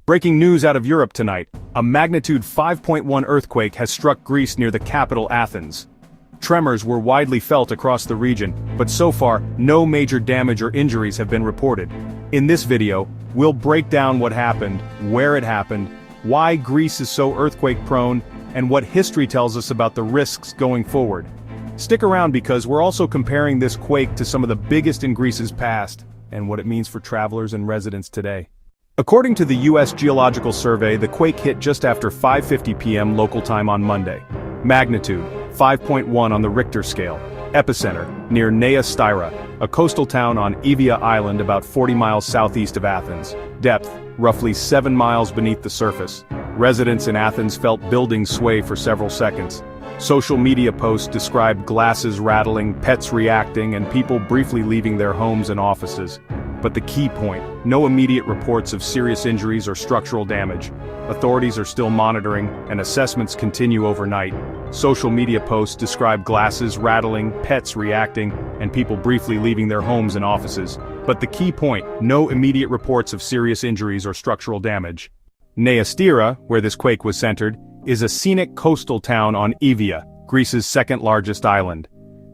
Breaking news out of Europe tonight, a magnitude 5.1 earthquake has struck Greece near the capital Athens. Tremors were widely felt across the region, but so far, no major damage or injuries have been reported. In this video, we'll break down what happened, where it happened, why Greece is so earthquake-prone, and what history tells us about the risks going forward. Stick around because we're also comparing this quake to some of the biggest in Greece's past, and what it means for travelers and residents today. According to the U.S. Geological Survey, the quake hit just after 5:50 p.m. local time on Monday. Magnitude, 5.1 on the Richter scale. Epicenter, near Nea Styra, a coastal town on Evia Island about 40 miles southeast of Athens. Depth, roughly 7 miles beneath the surface. Residents in Athens felt buildings sway for several seconds. Social media posts described glasses rattling, pets reacting, and people briefly leaving their homes and offices. But the key point, no immediate reports of serious injuries or structural damage. Authorities are still monitoring, and assessments continue overnight. Social media posts describe glasses rattling, pets reacting, and people briefly leaving their homes and offices. But the key point, no immediate reports of serious injuries or structural damage. Nea Styra, where this quake was centered, is a scenic coastal town on Evia, Greece's second-largest island.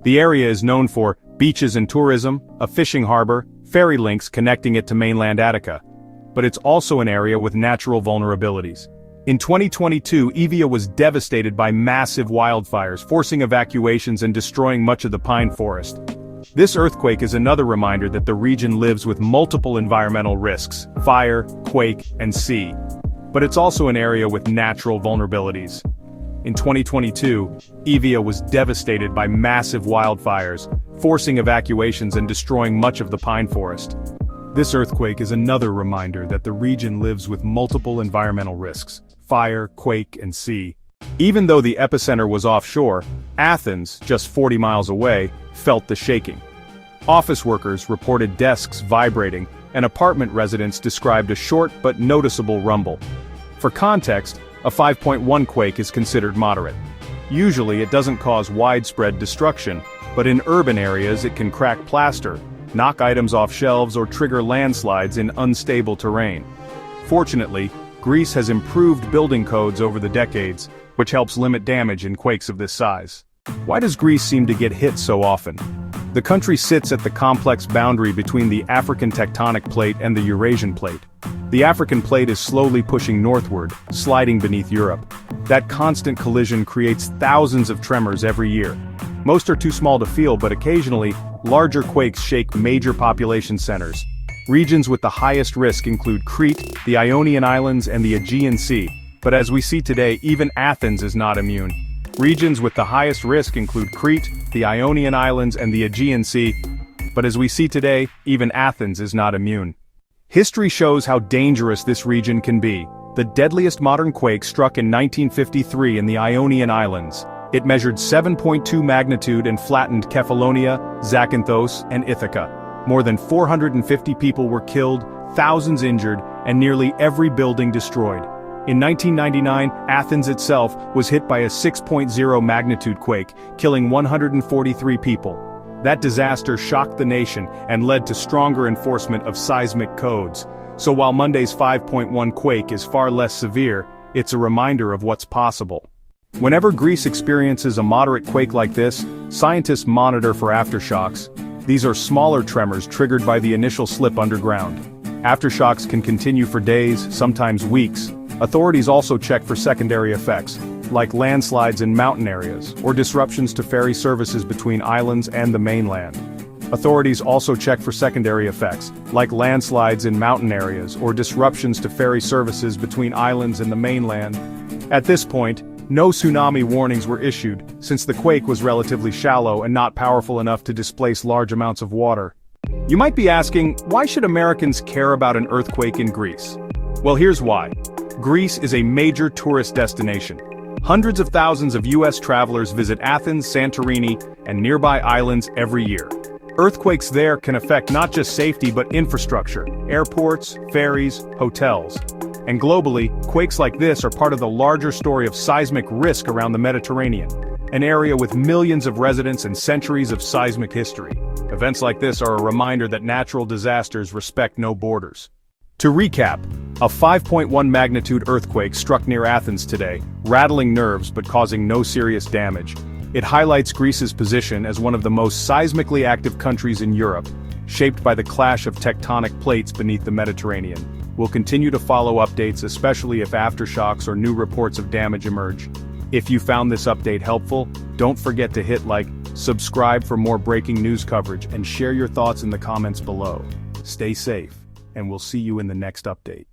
The area is known for beaches and tourism, a fishing harbor, ferry links connecting it to mainland Attica. But it's also an area with natural vulnerabilities. In 2022, Evia was devastated by massive wildfires, forcing evacuations and destroying much of the pine forest. This earthquake is another reminder that the region lives with multiple environmental risks: fire, quake, and sea. But it's also an area with natural vulnerabilities. In 2022, Evia was devastated by massive wildfires, forcing evacuations and destroying much of the pine forest. This earthquake is another reminder that the region lives with multiple environmental risks: fire, quake, and sea. Even though the epicenter was offshore, Athens, just 40 miles away, felt the shaking. Office workers reported desks vibrating, and apartment residents described a short but noticeable rumble. For context, a 5.1 quake is considered moderate. Usually it doesn't cause widespread destruction, but in urban areas it can crack plaster, knock items off shelves, or trigger landslides in unstable terrain. Fortunately, Greece has improved building codes over the decades, which helps limit damage in quakes of this size. Why does Greece seem to get hit so often? The country sits at the complex boundary between the African tectonic plate and the Eurasian plate. The African plate is slowly pushing northward, sliding beneath Europe. That constant collision creates thousands of tremors every year. Most are too small to feel, but occasionally, larger quakes shake major population centers. Regions with the highest risk include Crete, the Ionian Islands, and the Aegean Sea. But as we see today, even Athens is not immune. Regions with the highest risk include Crete, the Ionian Islands, and the Aegean Sea. But as we see today, even Athens is not immune. History shows how dangerous this region can be. The deadliest modern quake struck in 1953 in the Ionian Islands. It measured 7.2 magnitude and flattened Kefalonia, Zakynthos, and Ithaca. More than 450 people were killed, thousands injured, and nearly every building destroyed. In 1999, Athens itself was hit by a 6.0 magnitude quake, killing 143 people. That disaster shocked the nation and led to stronger enforcement of seismic codes. So while Monday's 5.1 quake is far less severe, it's a reminder of what's possible. Whenever Greece experiences a moderate quake like this, scientists monitor for aftershocks. These are smaller tremors triggered by the initial slip underground. Aftershocks can continue for days, sometimes weeks. Authorities also check for secondary effects, like landslides in mountain areas, or disruptions to ferry services between islands and the mainland. Authorities also check for secondary effects, like landslides in mountain areas, or disruptions to ferry services between islands and the mainland. At this point, no tsunami warnings were issued, since the quake was relatively shallow and not powerful enough to displace large amounts of water. You might be asking, why should Americans care about an earthquake in Greece? Well, here's why. Greece is a major tourist destination. Hundreds of thousands of U.S. travelers visit Athens, Santorini, and nearby islands every year. Earthquakes there can affect not just safety but infrastructure, airports, ferries, hotels. And globally, quakes like this are part of the larger story of seismic risk around the Mediterranean, an area with millions of residents and centuries of seismic history. Events like this are a reminder that natural disasters respect no borders. To recap, a 5.1 magnitude earthquake struck near Athens today, rattling nerves but causing no serious damage. It highlights Greece's position as one of the most seismically active countries in Europe, shaped by the clash of tectonic plates beneath the Mediterranean. We'll continue to follow updates, especially if aftershocks or new reports of damage emerge. If you found this update helpful, don't forget to hit like, subscribe for more breaking news coverage, and share your thoughts in the comments below. Stay safe, and we'll see you in the next update.